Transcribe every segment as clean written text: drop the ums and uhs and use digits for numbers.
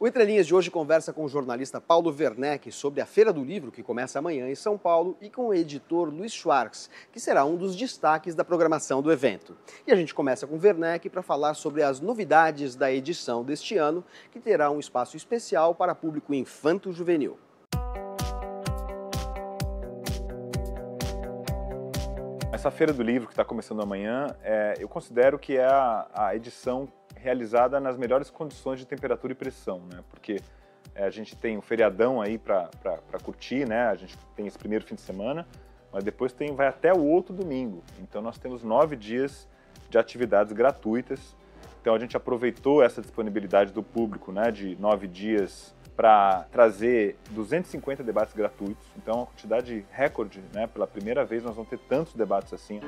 Entrelinhas de hoje conversa com o jornalista Paulo Werneck sobre a Feira do Livro, que começa amanhã em São Paulo, e com o editor Luiz Schwartz, que será um dos destaques da programação do evento. E a gente começa com o Werneck para falar sobre as novidades da edição deste ano, que terá um espaço especial para público infanto-juvenil. Essa Feira do Livro que está começando amanhã, eu considero que é a edição realizada nas melhores condições de temperatura e pressão, né? Porque a gente tem um feriadão aí para curtir, né? A gente tem esse primeiro fim de semana, mas depois vai até o outro domingo. Então nós temos 9 dias de atividades gratuitas. Então a gente aproveitou essa disponibilidade do público, né? De 9 dias para trazer 250 debates gratuitos. Então é uma quantidade recorde, né? Pela primeira vez nós vamos ter tantos debates assim.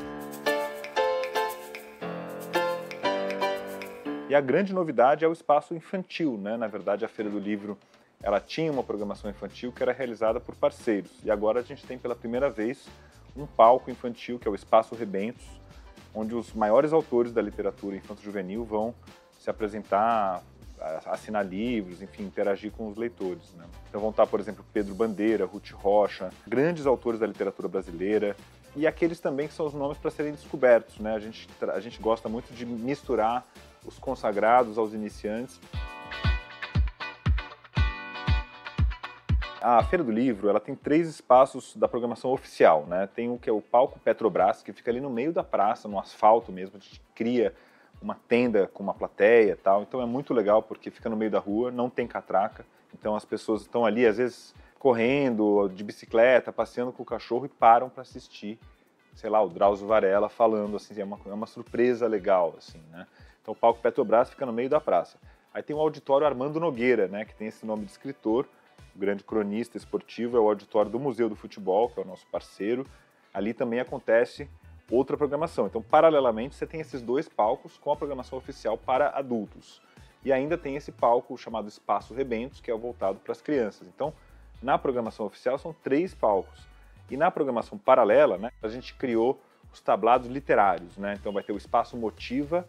E a grande novidade é o espaço infantil, né? Na verdade, a Feira do Livro ela tinha uma programação infantil que era realizada por parceiros. E agora a gente tem pela primeira vez um palco infantil, que é o Espaço Rebentos, onde os maiores autores da literatura infanto-juvenil vão se apresentar, assinar livros, enfim, interagir com os leitores, né? Então vão estar, por exemplo, Pedro Bandeira, Ruth Rocha, grandes autores da literatura brasileira, e aqueles também que são os nomes para serem descobertos, né? A gente gosta muito de misturar os consagrados aos iniciantes. A Feira do Livro ela tem 3 espaços da programação oficial, né? Tem o que é o Palco Petrobras, que fica ali no meio da praça, no asfalto mesmo. A gente cria uma tenda com uma plateia e tal. Então é muito legal porque fica no meio da rua, não tem catraca. Então as pessoas estão ali, às vezes, correndo, de bicicleta, passeando com o cachorro e param para assistir, sei lá, o Drauzio Varela falando, assim, é uma surpresa legal, assim, né? Então o Palco Petrobras fica no meio da praça. Aí tem o Auditório Armando Nogueira, né, que tem esse nome de escritor, o grande cronista esportivo, é o auditório do Museu do Futebol, que é o nosso parceiro. Ali também acontece outra programação. Então, paralelamente, você tem esses 2 palcos com a programação oficial para adultos. E ainda tem esse palco chamado Espaço Rebentos, que é voltado para as crianças. Então, na programação oficial são 3 palcos. E na programação paralela, né, a gente criou os tablados literários, né? Então vai ter o Espaço Motiva,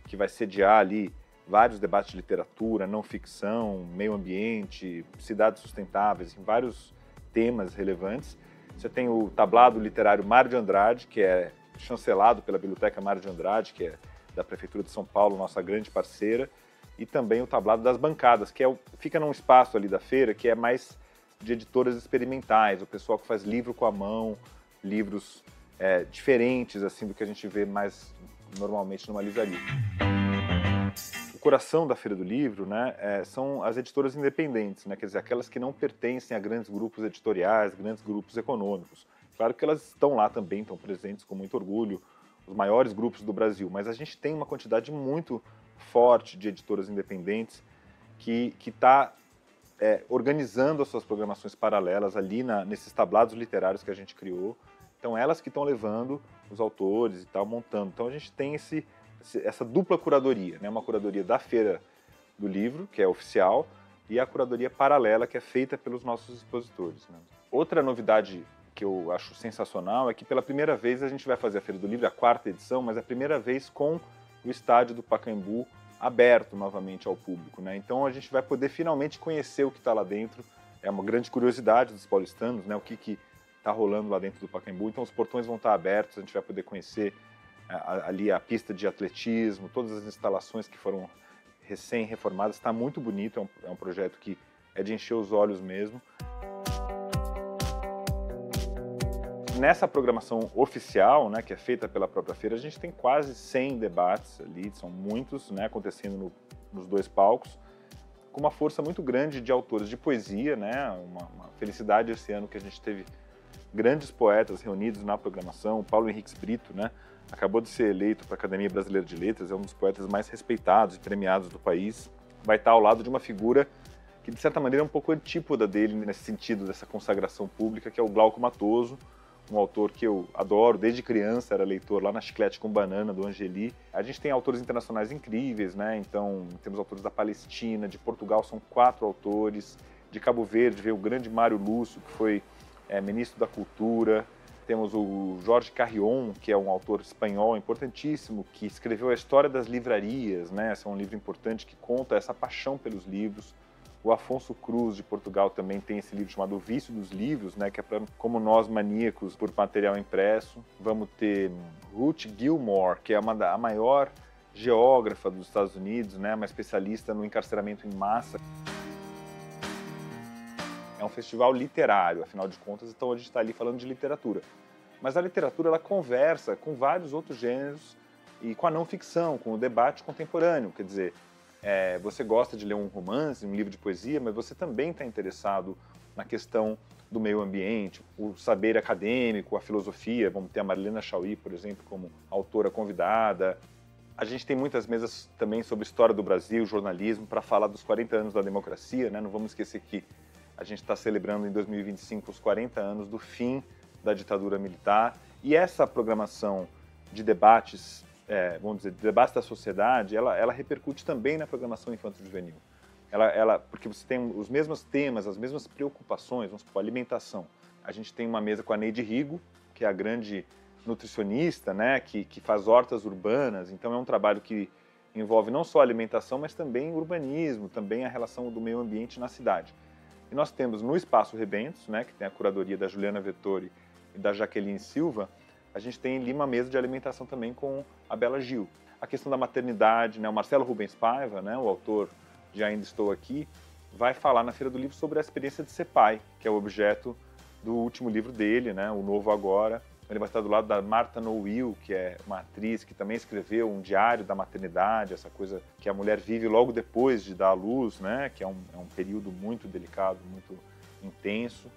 que vai sediar ali vários debates de literatura, não ficção, meio ambiente, cidades sustentáveis, em vários temas relevantes. Você tem o tablado literário Mário de Andrade, que é chancelado pela Biblioteca Mário de Andrade, que é da Prefeitura de São Paulo, nossa grande parceira, e também o tablado das bancadas, que fica num espaço ali da feira que é mais de editoras experimentais, o pessoal que faz livro com a mão, livros diferentes assim do que a gente vê mais normalmente numa livraria. O coração da Feira do Livro, né, são as editoras independentes, né, quer dizer, aquelas que não pertencem a grandes grupos editoriais, grandes grupos econômicos. Claro que elas estão lá também, estão presentes com muito orgulho, os maiores grupos do Brasil, mas a gente tem uma quantidade muito forte de editoras independentes que está organizando as suas programações paralelas ali nesses tablados literários que a gente criou. Então elas que estão levando os autores e tal, montando. Então a gente tem essa dupla curadoria, né? Uma curadoria da Feira do Livro, que é oficial, e a curadoria paralela, que é feita pelos nossos expositores, né? Outra novidade que eu acho sensacional é que pela primeira vez a gente vai fazer a Feira do Livro, a 4ª edição, mas a primeira vez com o estádio do Pacaembu aberto novamente ao público, né? Então a gente vai poder finalmente conhecer o que está lá dentro. É uma grande curiosidade dos paulistanos, né? O que está rolando lá dentro do Pacaembu. Então os portões vão estar abertos, a gente vai poder conhecer ali a pista de atletismo, todas as instalações que foram recém-reformadas. Está muito bonito, é um projeto que é de encher os olhos mesmo. Nessa programação oficial, né, que é feita pela própria feira, a gente tem quase 100 debates ali, são muitos, né, acontecendo nos 2 palcos, com uma força muito grande de autores de poesia, né, uma felicidade esse ano que a gente teve grandes poetas reunidos na programação. O Paulo Henriques Brito, né, acabou de ser eleito para a Academia Brasileira de Letras, é um dos poetas mais respeitados e premiados do país. Vai estar ao lado de uma figura que, de certa maneira, é um pouco antípoda dele nesse sentido dessa consagração pública, que é o Glauco Matoso, um autor que eu adoro, desde criança era leitor lá na Chiclete com Banana, do Angeli. A gente tem autores internacionais incríveis, né? Então temos autores da Palestina, de Portugal são 4 autores, de Cabo Verde veio o grande Mário Lúcio, que foi ministro da Cultura. Temos o Jorge Carrion, que é um autor espanhol importantíssimo, que escreveu a História das Livrarias, né? Esse é um livro importante que conta essa paixão pelos livros. O Afonso Cruz, de Portugal, também tem esse livro chamado O Vício dos Livros, né, que é para como nós maníacos por material impresso. Vamos ter Ruth Gilmore, que é a maior geógrafa dos Estados Unidos, né, uma especialista no encarceramento em massa. É um festival literário, afinal de contas, então a gente está ali falando de literatura. Mas a literatura, ela conversa com vários outros gêneros e com a não ficção, com o debate contemporâneo, quer dizer, você gosta de ler um romance, um livro de poesia, mas você também está interessado na questão do meio ambiente, o saber acadêmico, a filosofia. Vamos ter a Marilena Chauí, por exemplo, como autora convidada. A gente tem muitas mesas também sobre história do Brasil, jornalismo, para falar dos 40 anos da democracia, né? Não vamos esquecer que a gente está celebrando em 2025 os 40 anos do fim da ditadura militar. E essa programação de debates, vamos dizer, debates da sociedade, ela repercute também na programação infanto-juvenil. Porque você tem os mesmos temas, as mesmas preocupações, vamos supor, alimentação. A gente tem uma mesa com a Neide Rigo, que é a grande nutricionista, né, que faz hortas urbanas, então é um trabalho que envolve não só alimentação, mas também urbanismo, também a relação do meio ambiente na cidade. E nós temos no Espaço Rebentos, né, que tem a curadoria da Juliana Vettori e da Jaqueline Silva, a gente tem ali uma mesa de alimentação também com a Bela Gil. A questão da maternidade, né, o Marcelo Rubens Paiva, né, o autor de Ainda Estou Aqui, vai falar na Feira do Livro sobre a experiência de ser pai, que é o objeto do último livro dele, né, O Novo Agora. Ele vai estar do lado da Martha Nowill, que é uma atriz que também escreveu um diário da maternidade, essa coisa que a mulher vive logo depois de dar à luz, né, que é um período muito delicado, muito intenso.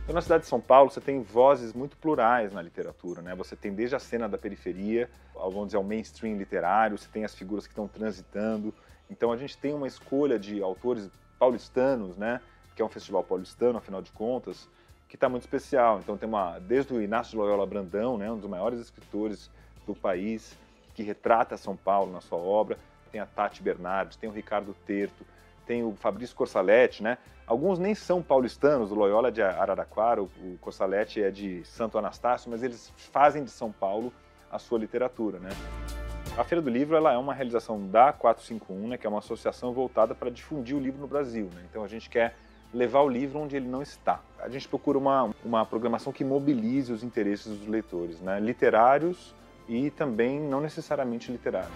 Então, na cidade de São Paulo, você tem vozes muito plurais na literatura, né? Você tem desde a cena da periferia, vamos dizer, ao mainstream literário, você tem as figuras que estão transitando. Então, a gente tem uma escolha de autores paulistanos, né? Que é um festival paulistano, afinal de contas, que está muito especial. Então, tem desde o Inácio de Loyola Brandão, né? Um dos maiores escritores do país, que retrata São Paulo na sua obra. Tem a Tati Bernardes, tem o Ricardo Terto, tem o Fabrício Corsaletti, né? Alguns nem são paulistanos, o Loyola é de Araraquara, o Corsaletti é de Santo Anastácio, mas eles fazem de São Paulo a sua literatura, né? A Feira do Livro, ela é uma realização da 451, né, que é uma associação voltada para difundir o livro no Brasil, né? Então a gente quer levar o livro onde ele não está. A gente procura uma programação que mobilize os interesses dos leitores, né? Literários e também não necessariamente literários.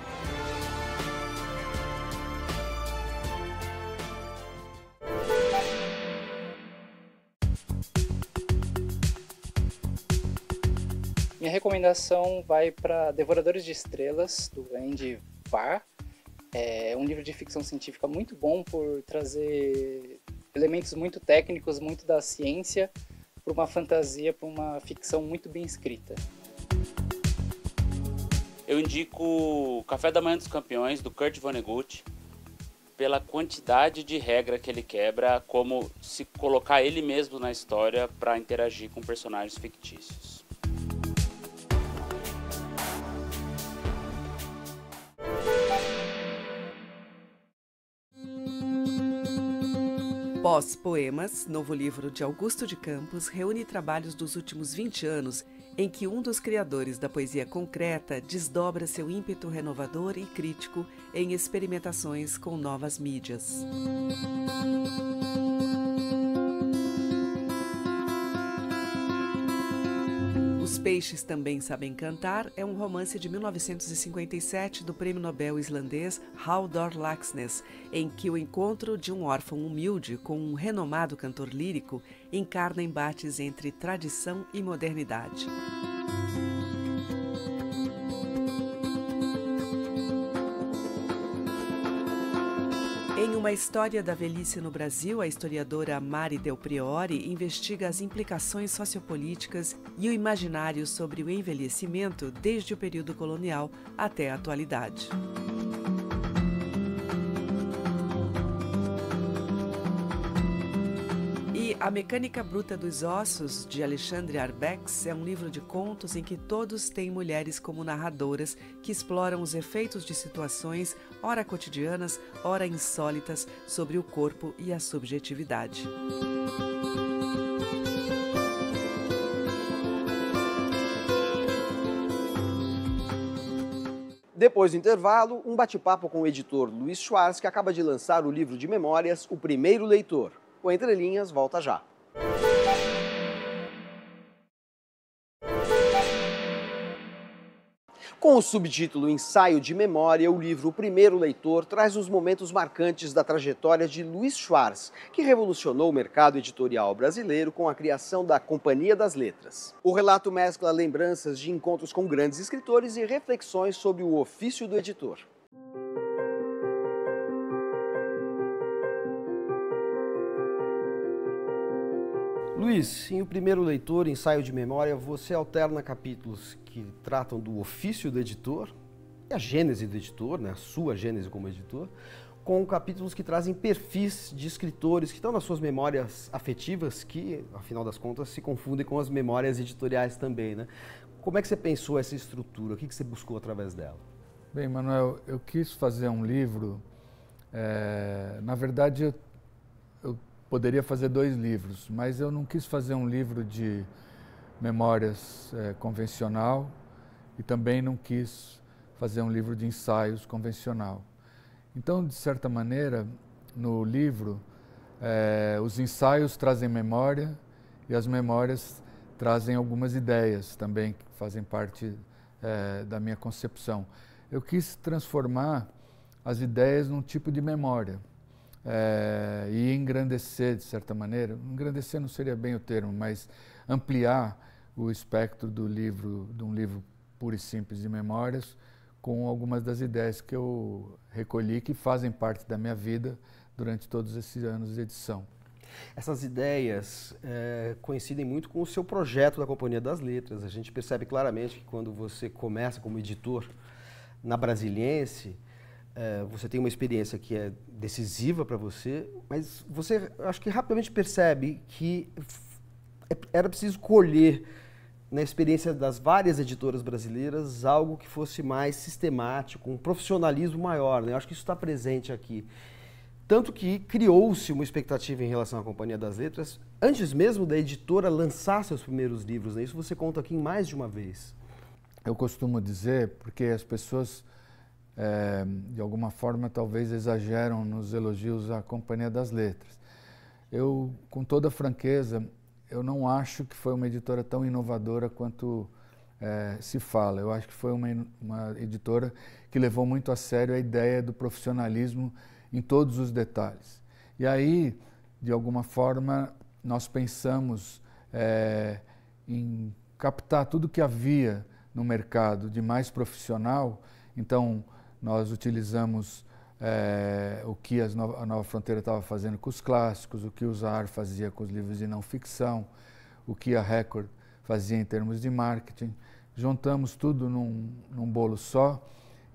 Minha recomendação vai para Devoradores de Estrelas, do Andy Weir. É um livro de ficção científica muito bom por trazer elementos muito técnicos, muito da ciência, para uma fantasia, para uma ficção muito bem escrita. Eu indico Café da Manhã dos Campeões, do Kurt Vonnegut, pela quantidade de regra que ele quebra, como se colocar ele mesmo na história para interagir com personagens fictícios. Pós-Poemas, novo livro de Augusto de Campos, reúne trabalhos dos últimos 20 anos em que um dos criadores da poesia concreta desdobra seu ímpeto renovador e crítico em experimentações com novas mídias. Os Peixes Também Sabem Cantar é um romance de 1957 do prêmio Nobel islandês Halldór Laxness, em que o encontro de um órfão humilde com um renomado cantor lírico encarna embates entre tradição e modernidade. Em Uma História da Velhice no Brasil, a historiadora Mari Del Priore investiga as implicações sociopolíticas e o imaginário sobre o envelhecimento desde o período colonial até a atualidade. E A Mecânica Bruta dos Ossos, de Alexandre Arbex, é um livro de contos em que todos têm mulheres como narradoras que exploram os efeitos de situações, ora cotidianas, ora insólitas, sobre o corpo e a subjetividade. Depois do intervalo, um bate-papo com o editor Luiz Schwartz, que acaba de lançar o livro de memórias O Primeiro Leitor. O Entre Linhas volta já. Com o subtítulo Ensaio de Memória, o livro O Primeiro Leitor traz os momentos marcantes da trajetória de Luiz Schwartz, que revolucionou o mercado editorial brasileiro com a criação da Companhia das Letras. O relato mescla lembranças de encontros com grandes escritores e reflexões sobre o ofício do editor. Luiz, em O Primeiro Leitor, Ensaio de Memória, você alterna capítulos que tratam do ofício do editor, e a gênese do editor, né, a sua gênese como editor, com capítulos que trazem perfis de escritores que estão nas suas memórias afetivas, que, afinal das contas, se confundem com as memórias editoriais também, né? Como é que você pensou essa estrutura? O que você buscou através dela? Bem, Manuel, eu quis fazer um livro, na verdade, eu poderia fazer 2 livros, mas eu não quis fazer um livro de memórias convencional e também não quis fazer um livro de ensaios convencional. Então, de certa maneira, no livro, os ensaios trazem memória e as memórias trazem algumas ideias também que fazem parte da minha concepção. Eu quis transformar as ideias num tipo de memória. E engrandecer, de certa maneira, engrandecer não seria bem o termo, mas ampliar o espectro do livro, de um livro puro e simples de memórias, com algumas das ideias que eu recolhi, que fazem parte da minha vida durante todos esses anos de edição. Essas ideias coincidem muito com o seu projeto da Companhia das Letras. A gente percebe claramente que quando você começa como editor na Brasiliense, você tem uma experiência que é decisiva para você, mas você acho que rapidamente percebe que era preciso colher na experiência das várias editoras brasileiras algo que fosse mais sistemático, um profissionalismo maior, né? Eu acho que isso está presente aqui. Tanto que criou-se uma expectativa em relação à Companhia das Letras, antes mesmo da editora lançar seus primeiros livros, né? Isso você conta aqui em mais de uma vez. Eu costumo dizer, porque as pessoas de alguma forma, talvez exageram nos elogios à Companhia das Letras. Eu, com toda franqueza, eu não acho que foi uma editora tão inovadora quanto se fala. Eu acho que foi uma editora que levou muito a sério a ideia do profissionalismo em todos os detalhes. E aí, de alguma forma, nós pensamos em captar tudo que havia no mercado de mais profissional. Então, nós utilizamos o que a Nova Fronteira estava fazendo com os clássicos, o que o Zahar fazia com os livros de não ficção, o que a Record fazia em termos de marketing. Juntamos tudo num bolo só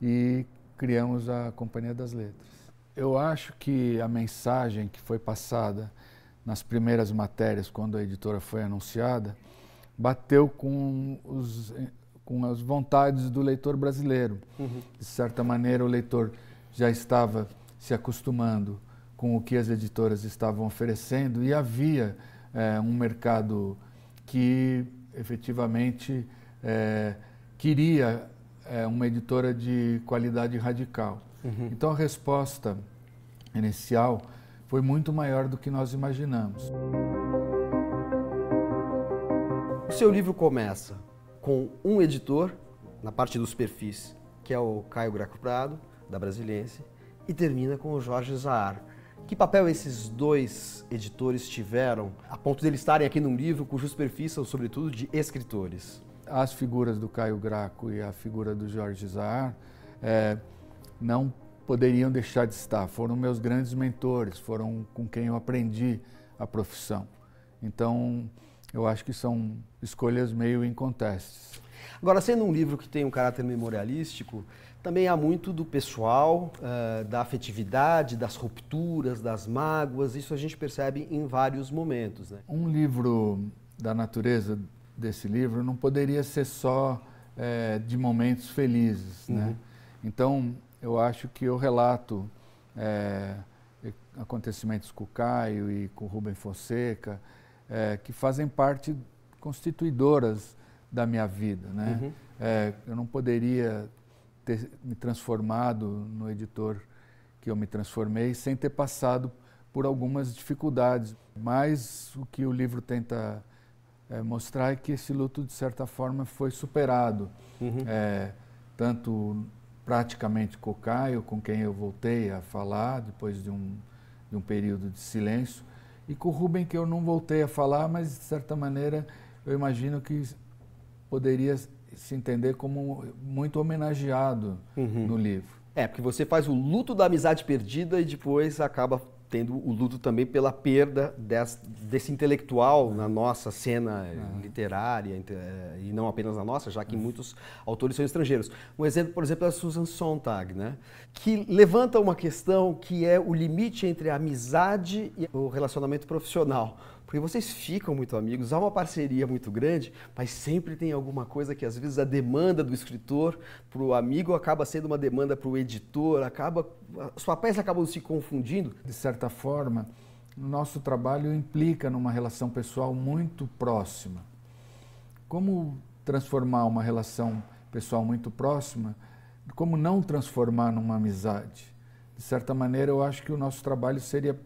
e criamos a Companhia das Letras. Eu acho que a mensagem que foi passada nas primeiras matérias, quando a editora foi anunciada, bateu com as vontades do leitor brasileiro. De certa maneira, o leitor já estava se acostumando com o que as editoras estavam oferecendo e havia um mercado que efetivamente queria uma editora de qualidade radical. Então a resposta inicial foi muito maior do que nós imaginamos. O seu livro começa com um editor, na parte dos perfis, que é o Caio Greco Prado, da Brasiliense, e termina com o Jorge Zahar. Que papel esses 2 editores tiveram, a ponto de eles estarem aqui num livro cujos perfis são, sobretudo, de escritores? As figuras do Caio Graco e a figura do Jorge Zahar não poderiam deixar de estar. Foram meus grandes mentores, foram com quem eu aprendi a profissão. Então, eu acho que são escolhas meio incontestes. Agora, sendo um livro que tem um caráter memorialístico, também há muito do pessoal, da afetividade, das rupturas, das mágoas. Isso a gente percebe em vários momentos, né? Um livro da natureza desse livro não poderia ser só de momentos felizes, né? Então, eu acho que eu relato acontecimentos com o Caio e com o Rubem Fonseca, que fazem parte constituidoras da minha vida, né? Eu não poderia ter me transformado no editor que eu me transformei, sem ter passado por algumas dificuldades. Mas o que o livro tenta mostrar é que esse luto, de certa forma, foi superado. Tanto praticamente com o Caio, com quem eu voltei a falar depois de um período de silêncio, e com o Rubem, que eu não voltei a falar, mas de certa maneira eu imagino que poderia se entender como muito homenageado no livro. Porque você faz o luto da amizade perdida e depois acaba tendo o luto também pela perda desse intelectual na nossa cena literária, e não apenas na nossa, já que muitos autores são estrangeiros. Um exemplo, por exemplo, é a Susan Sontag, né? Que levanta uma questão que é o limite entre a amizade e o relacionamento profissional. Porque vocês ficam muito amigos, há uma parceria muito grande, mas sempre tem alguma coisa que às vezes a demanda do escritor para o amigo acaba sendo uma demanda para o editor, os papéis acabam se confundindo. De certa forma, o nosso trabalho implica numa relação pessoal muito próxima. Como transformar uma relação pessoal muito próxima, como não transformar numa amizade? De certa maneira, eu acho que o nosso trabalho seria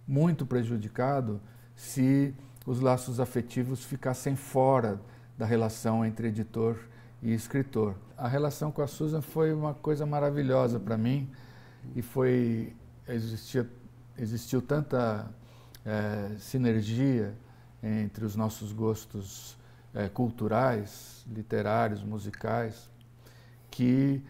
muito prejudicado se os laços afetivos ficassem fora da relação entre editor e escritor. A relação com a Susan foi uma coisa maravilhosa para mim e existiu tanta sinergia entre os nossos gostos culturais, literários, musicais, que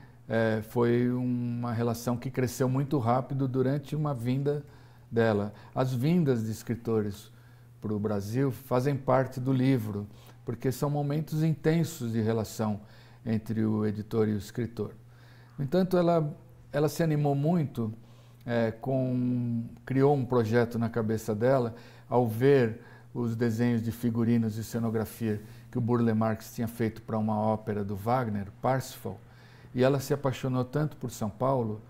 foi uma relação que cresceu muito rápido durante uma vinda dela. As vindas de escritores para o Brasil fazem parte do livro, porque são momentos intensos de relação entre o editor e o escritor. No entanto, ela se animou muito, criou um projeto na cabeça dela, ao ver os desenhos de figurinos e cenografia que o Burle Marx tinha feito para uma ópera do Wagner, Parsifal, e ela se apaixonou tanto por São Paulo,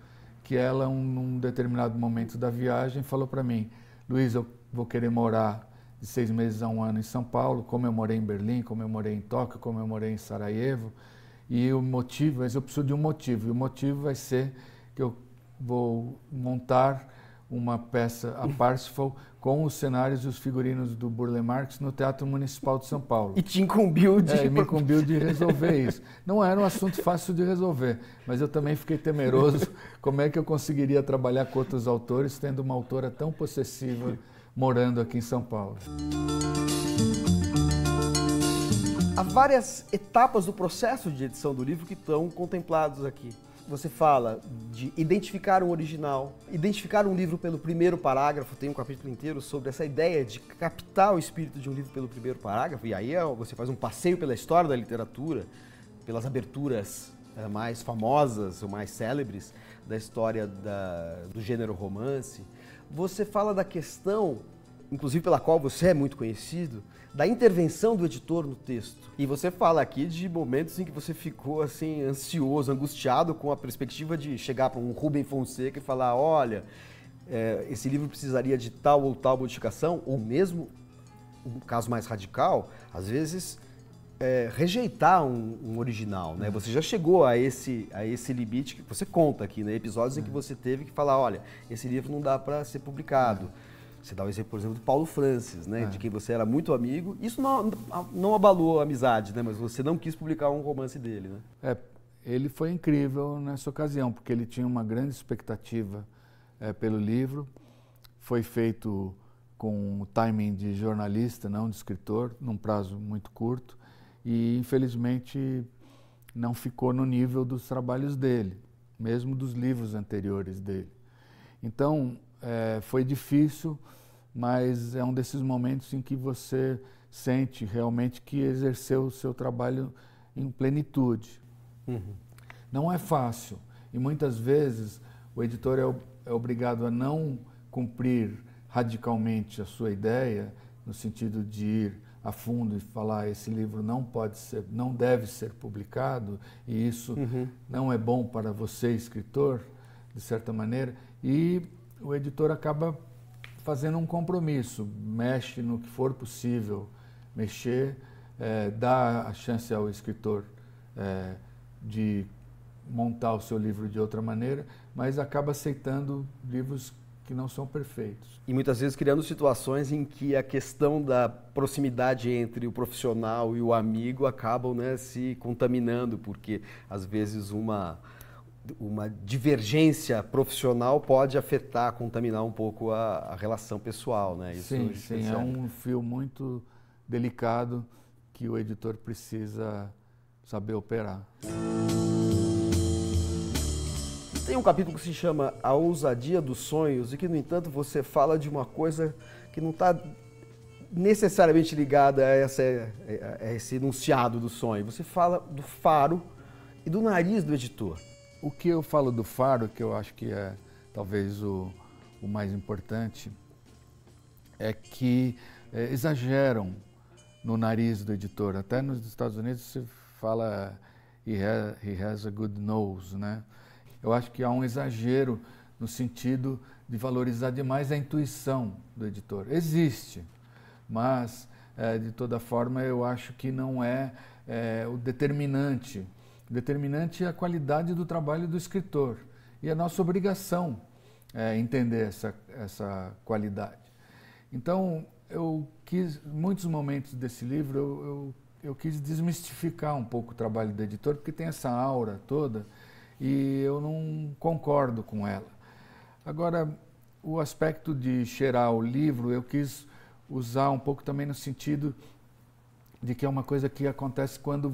que ela, num determinado momento da viagem, falou para mim: Luiz, eu vou querer morar de 6 meses a 1 ano em São Paulo, como eu morei em Berlim, como eu morei em Tóquio, como eu morei em Sarajevo, e o motivo, mas eu preciso de um motivo, e o motivo vai ser que eu vou montar uma peça, a Parsifal, com os cenários e os figurinos do Burle Marx no Teatro Municipal de São Paulo. E te incumbiu de... me incumbiu de resolver isso. Não era um assunto fácil de resolver, mas eu também fiquei temeroso como é que eu conseguiria trabalhar com outros autores, tendo uma autora tão possessiva morando aqui em São Paulo. Há várias etapas do processo de edição do livro que estão contemplados aqui. Você fala de identificar um original, identificar um livro pelo primeiro parágrafo, tem um capítulo inteiro sobre essa ideia de captar o espírito de um livro pelo primeiro parágrafo, e aí você faz um passeio pela história da literatura, pelas aberturas mais famosas ou mais célebres da história do gênero romance. Você fala da questão, inclusive pela qual você é muito conhecido, da intervenção do editor no texto. E você fala aqui de momentos em que você ficou assim ansioso, angustiado com a perspectiva de chegar para um Rubem Fonseca e falar: olha, esse livro precisaria de tal ou tal modificação, ou mesmo, um caso mais radical, às vezes rejeitar um original, né? Você já chegou a esse limite que você conta aqui, né? Episódios em que você teve que falar: olha, esse livro não dá para ser publicado. Você dá o exemplo, por exemplo, do Paulo Francis, né? De quem você era muito amigo. Isso não abalou a amizade, né? Mas você não quis publicar um romance dele, né? Ele foi incrível nessa ocasião, porque ele tinha uma grande expectativa pelo livro. Foi feito com o timing de jornalista, não de escritor, num prazo muito curto. E, infelizmente, não ficou no nível dos trabalhos dele, mesmo dos livros anteriores dele. Então, foi difícil, mas é um desses momentos em que você sente realmente que exerceu o seu trabalho em plenitude. Não é fácil, e muitas vezes o editor é obrigado a não cumprir radicalmente a sua ideia, no sentido de ir a fundo e falar: esse livro não deve ser publicado, e isso não é bom para você, escritor, de certa maneira, e o editor acaba fazendo um compromisso, mexe no que for possível mexer, dá a chance ao escritor de montar o seu livro de outra maneira, mas acaba aceitando livros que não são perfeitos. E muitas vezes criando situações em que a questão da proximidade entre o profissional e o amigo acabam, né, se contaminando, porque às vezes uma divergência profissional pode afetar, contaminar um pouco a relação pessoal, né? Isso sim, é um fio muito delicado que o editor precisa saber operar. Tem um capítulo que se chama A Ousadia dos Sonhos e que, no entanto, você fala de uma coisa que não está necessariamente ligada a esse enunciado do sonho. Você fala do faro e do nariz do editor. O que eu falo do faro, que eu acho que é talvez o mais importante, é que exageram no nariz do editor. Até nos Estados Unidos se fala he has a good nose, né? Eu acho que há um exagero no sentido de valorizar demais a intuição do editor. Existe, mas de toda forma eu acho que não é o determinante. O determinante é a qualidade do trabalho do escritor e a nossa obrigação é entender essa qualidade. Então, muitos momentos desse livro, eu quis desmistificar um pouco o trabalho do editor, porque tem essa aura toda e eu não concordo com ela. Agora, o aspecto de cheirar o livro, eu quis usar um pouco também no sentido de que é uma coisa que acontece quando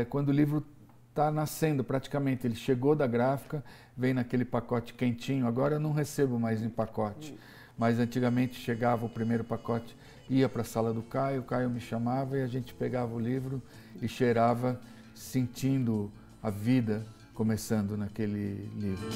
quando o livro está nascendo praticamente. Ele chegou da gráfica, vem naquele pacote quentinho. Agora eu não recebo mais em pacote, mas antigamente chegava o primeiro pacote, ia para a sala do Caio, o Caio me chamava e a gente pegava o livro e cheirava, sentindo a vida começando naquele livro.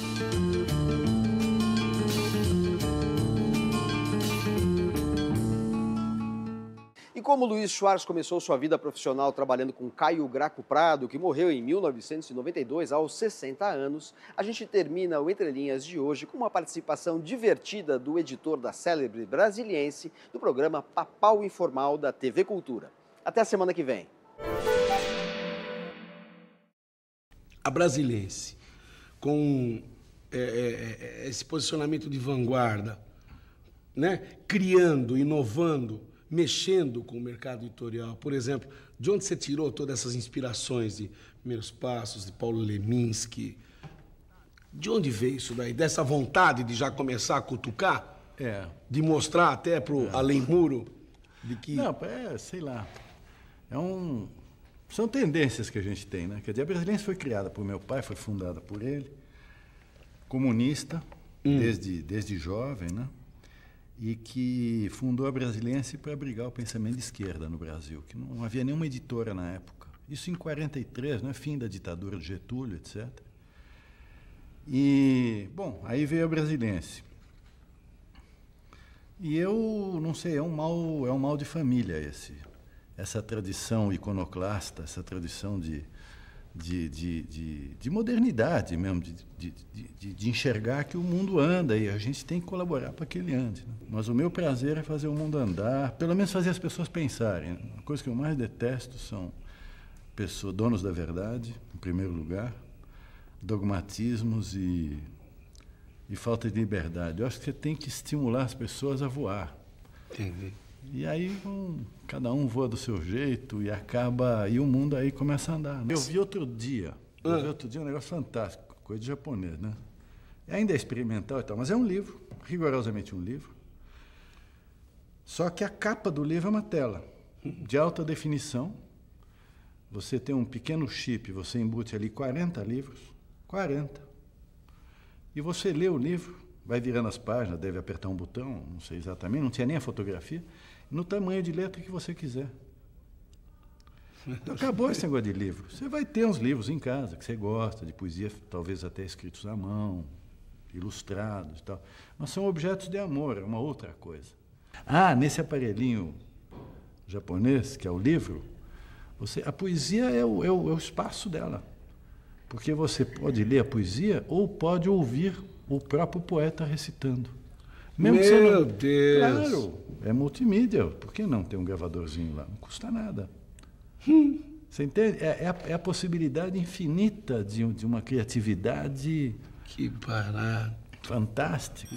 E como Luiz Schwartz começou sua vida profissional trabalhando com Caio Graco Prado, que morreu em 1992 aos 60 anos, a gente termina o Entre Linhas de hoje com uma participação divertida do editor da célebre Brasiliense do programa Papal Informal da TV Cultura. Até a semana que vem. A Brasiliense, com esse posicionamento de vanguarda, né? Criando, inovando, mexendo com o mercado editorial. Por exemplo, de onde você tirou todas essas inspirações de Primeiros Passos, de Paulo Leminski? De onde veio isso daí? Dessa vontade de já começar a cutucar? De mostrar até para o além-muro? De que... Não, sei lá. São tendências que a gente tem, né? Quer dizer, a Brasiliense foi criada por meu pai, foi fundada por ele, comunista, desde jovem, né? E que fundou a Brasiliense para abrigar o pensamento de esquerda no Brasil, que não havia nenhuma editora na época. Isso em 43, né? Fim da ditadura de Getúlio, etc. E, bom, aí veio a Brasiliense. E eu não sei, é um mal de família essa tradição iconoclasta, essa tradição de modernidade mesmo, de enxergar que o mundo anda e a gente tem que colaborar para que ele ande. Né? Mas o meu prazer é fazer o mundo andar, pelo menos fazer as pessoas pensarem. A coisa que eu mais detesto são donos da verdade, em primeiro lugar, dogmatismos e falta de liberdade. Eu acho que você tem que estimular as pessoas a voar. Entendi. E aí cada um voa do seu jeito e o mundo aí começa a andar. Né? Eu vi outro dia um negócio fantástico, coisa de japonês, né? Ainda é experimental e tal, mas é um livro, rigorosamente um livro. Só que a capa do livro é uma tela de alta definição. Você tem um pequeno chip, você embute ali 40 livros, 40. E você lê o livro, vai virando as páginas, deve apertar um botão, não sei exatamente, não tinha nem a fotografia, no tamanho de letra que você quiser. Então, acabou esse negócio de livro. Você vai ter uns livros em casa que você gosta, de poesia, talvez até escritos à mão, ilustrados e tal. Mas são objetos de amor, é uma outra coisa. Nesse aparelhinho japonês, que é o livro, a poesia é o espaço dela. Porque você pode ler a poesia ou pode ouvir o próprio poeta recitando. Meu Deus! Claro, é multimídia. Por que não ter um gravadorzinho lá? Não custa nada. Você entende? É a possibilidade infinita de uma criatividade Que barato. fantástica.